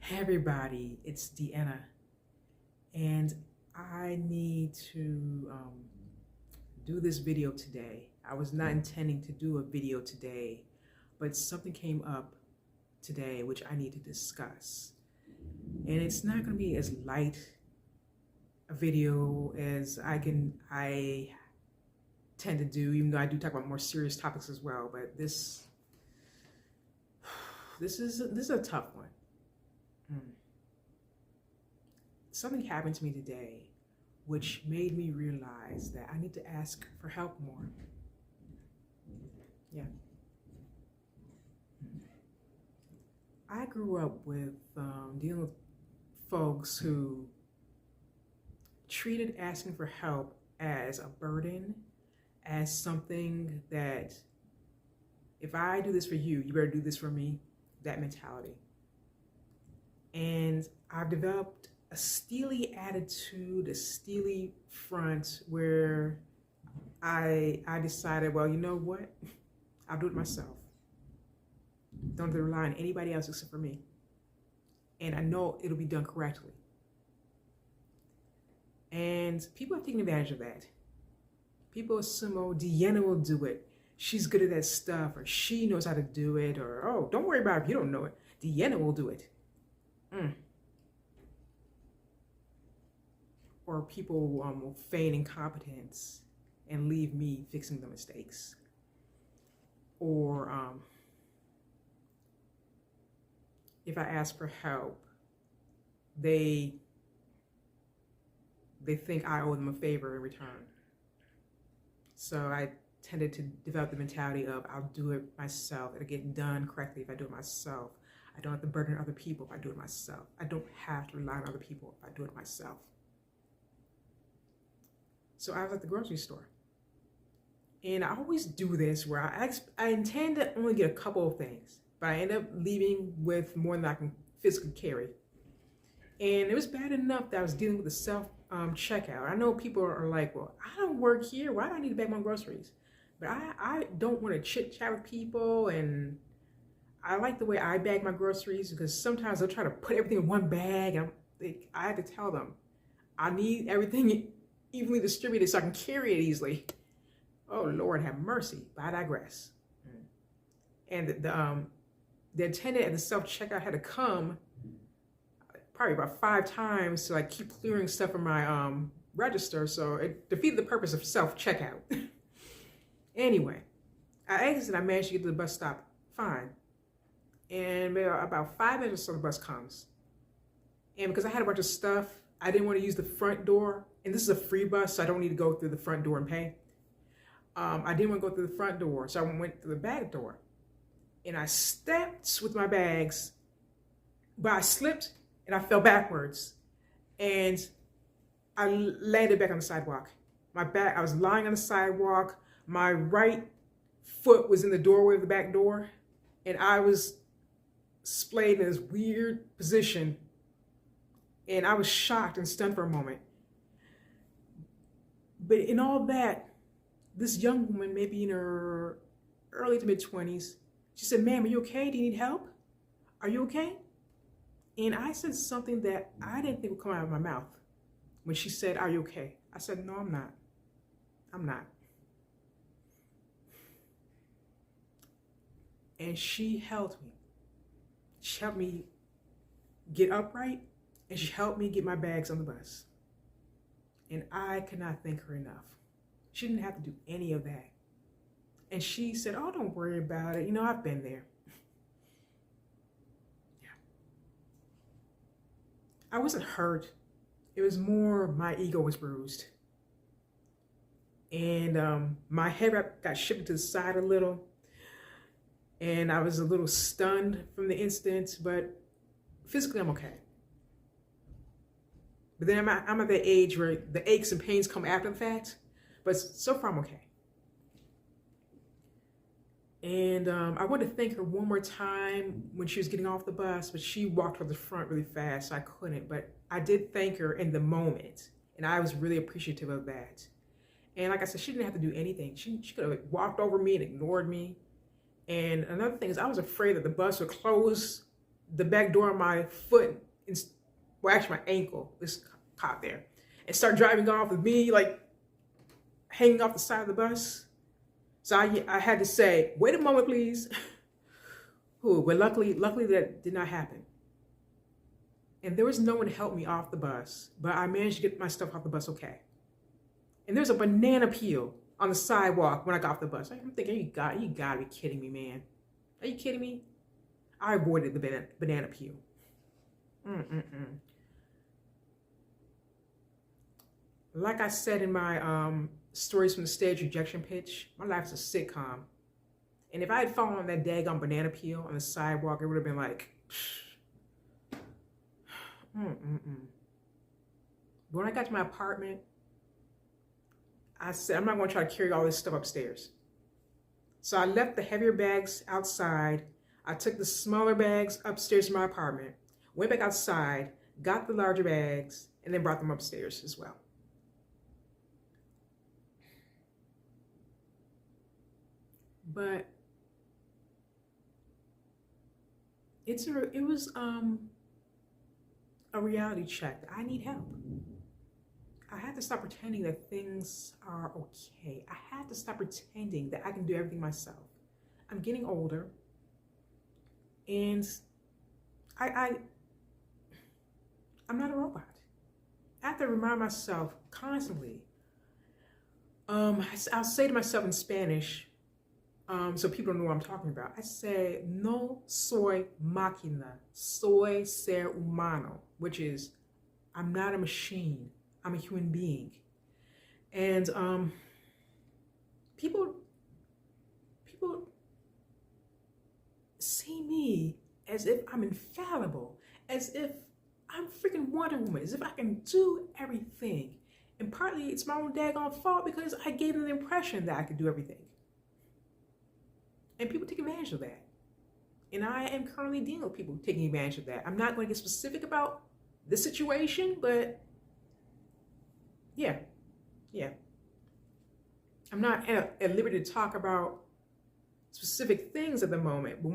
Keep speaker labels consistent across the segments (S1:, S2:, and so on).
S1: Hey everybody, it's Deanna, and I need to do this video today. I was not intending to do a video today, but something came up today which I need to discuss. And it's not going to be as light a video as I tend to do, even though I do talk about more serious topics as well. But this is a tough one. Something happened to me today which made me realize that I need to ask for help more. Yeah. I grew up with dealing with folks who treated asking for help as a burden, as something that if I do this for you, you better do this for me, that mentality. And I've developed a steely attitude, a steely front where I decided, well, you know what? I'll do it myself. Don't have to rely on anybody else except for me. And I know it'll be done correctly. And people have taken advantage of that. People assume, oh, Deanna will do it. She's good at that stuff, or she knows how to do it, or, oh, don't worry about it if you don't know it. Deanna will do it. Or people will feign incompetence and leave me fixing the mistakes. Or if I ask for help, they think I owe them a favor in return. So I tended to develop the mentality of I'll do it myself. It'll get done correctly if I do it myself. I don't have to burden other people if I do it myself. I don't have to rely on other people if I do it myself. So I was at the grocery store. And I always do this where I intend to only get a couple of things, but I end up leaving with more than I can physically carry. And it was bad enough that I was dealing with the self-checkout. I know people are like, well, I don't work here. Why do I need to bag my groceries? But I don't want to chit-chat with people, and I like the way I bag my groceries because sometimes they'll try to put everything in one bag. And I have to tell them, I need everything evenly distributed so I can carry it easily. Oh, Lord, have mercy. But I digress. And the attendant at the self-checkout had to come probably about 5 times to like keep clearing stuff from my register. So it defeated the purpose of self-checkout. Anyway, I exited. I managed to get to the bus stop fine. And about 5 minutes or so, the bus comes. And because I had a bunch of stuff, I didn't want to use the front door. And this is a free bus, so I don't need to go through the front door and pay. I didn't want to go through the front door, so I went through the back door. And I stepped with my bags, but I slipped and I fell backwards. And I landed back on the sidewalk. I was lying on the sidewalk. My right foot was in the doorway of the back door. And I was splayed in this weird position. And I was shocked and stunned for a moment. But in all that, this young woman, maybe in her early to mid-20s, she said, ma'am, are you okay? Do you need help? Are you okay? And I said something that I didn't think would come out of my mouth when she said, are you okay? I said, no, I'm not. I'm not. And she held me. She helped me get upright, and she helped me get my bags on the bus. And I could not thank her enough. She didn't have to do any of that. And she said, oh, don't worry about it. You know, I've been there. Yeah. I wasn't hurt. It was more my ego was bruised. And my head wrap got shifted to the side a little. And I was a little stunned from the incident, but physically I'm okay. But then I'm at that age where the aches and pains come after the fact. But so far I'm okay. And I wanted to thank her one more time when she was getting off the bus, but she walked toward the front really fast, so I couldn't. But I did thank her in the moment, and I was really appreciative of that. And like I said, she didn't have to do anything. She could have walked over me and ignored me. And another thing is I was afraid that the bus would close the back door of my foot, well, actually my ankle is caught there, and start driving off with me like hanging off the side of the bus. So I had to say, wait a moment, please. But luckily that did not happen. And there was no one to help me off the bus, but I managed to get my stuff off the bus okay. And there's a banana peel on the sidewalk when I got off the bus. I'm thinking, you gotta be kidding me, man. Are you kidding me? I avoided the banana peel. Like I said in my stories from the stage rejection pitch, my life is a sitcom. And if I had fallen on that daggone banana peel on the sidewalk, it would have been like, But when I got to my apartment, I said, I'm not going to try to carry all this stuff upstairs. So I left the heavier bags outside. I took the smaller bags upstairs to my apartment, went back outside, got the larger bags, and then brought them upstairs as well. But it was a reality check. I need help. I had to stop pretending that things are okay. I had to stop pretending that I can do everything myself. I'm getting older, and I'm not a robot. I have to remind myself constantly. I'll say to myself in Spanish, so people don't know what I'm talking about. I say, no soy máquina, soy ser humano, which is, I'm not a machine, I'm a human being. And people see me as if I'm infallible, as if I'm freaking Wonder Woman, as if I can do everything. And partly it's my own daggone fault because I gave them the impression that I could do everything. And people take advantage of that. And I am currently dealing with people taking advantage of that. I'm not going to get specific about the situation, but yeah. I'm not at liberty to talk about specific things at the moment, but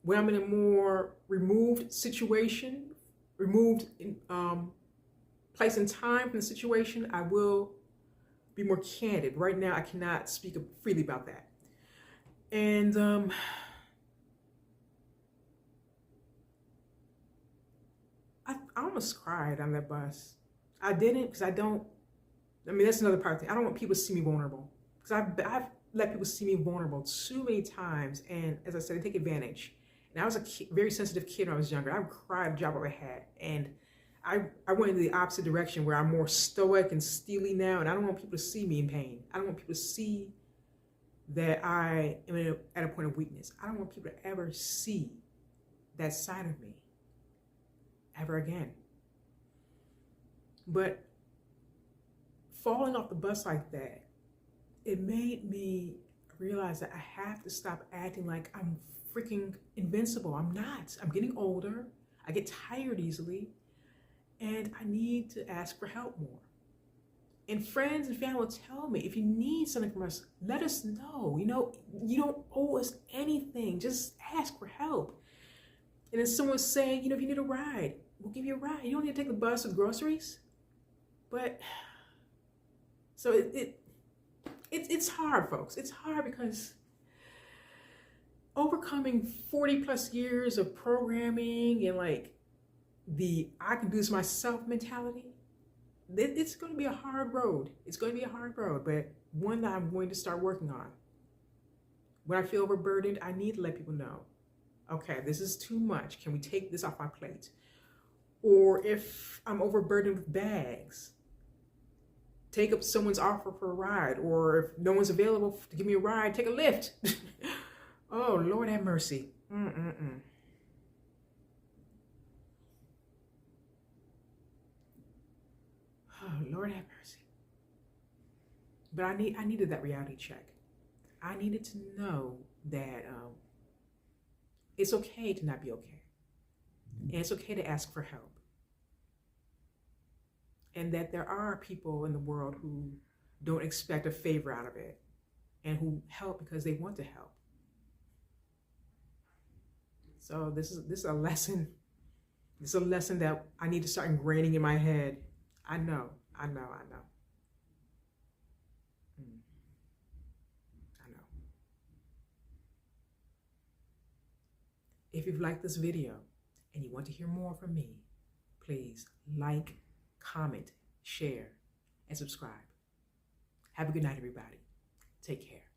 S1: when I'm in a more removed situation, removed in, place and time from the situation, I will be more candid. Right now, I cannot speak freely about that. And I almost cried on that bus. I didn't because that's another part of the thing. I don't want people to see me vulnerable, because I've let people see me vulnerable too many times, and as I said, they take advantage. And I was a very sensitive kid when I was younger. I would cry at a job I had, and I went in the opposite direction where I'm more stoic and steely now, and I don't want people to see me in pain. I don't want people to see that I am at a point of weakness. I don't want people to ever see that side of me ever again. But falling off the bus like that, it made me realize that I have to stop acting like I'm freaking invincible. I'm not. I'm getting older. I get tired easily. And I need to ask for help more. And friends and family will tell me, if you need something from us, let us know. You know, you don't owe us anything. Just ask for help. And then someone's saying, if you need a ride, we'll give you a ride. You don't need to take the bus with groceries. But, so it's hard, folks. It's hard because overcoming 40 plus years of programming and like the I can do this myself mentality, it's going to be a hard road. It's going to be a hard road, but one that I'm going to start working on. When I feel overburdened, I need to let people know, okay, this is too much. Can we take this off my plate? Or if I'm overburdened with bags, take up someone's offer for a ride. Or if no one's available to give me a ride, take a lift. Oh, Lord have mercy. Oh, Lord have mercy. But I needed that reality check. I needed to know that it's okay to not be okay. And it's okay to ask for help. And that there are people in the world who don't expect a favor out of it and who help because they want to help. So this is a lesson. This is a lesson that I need to start ingraining in my head. I know. I know. If you've liked this video and you want to hear more from me, please like, comment, share, and subscribe. Have a good night, everybody. Take care.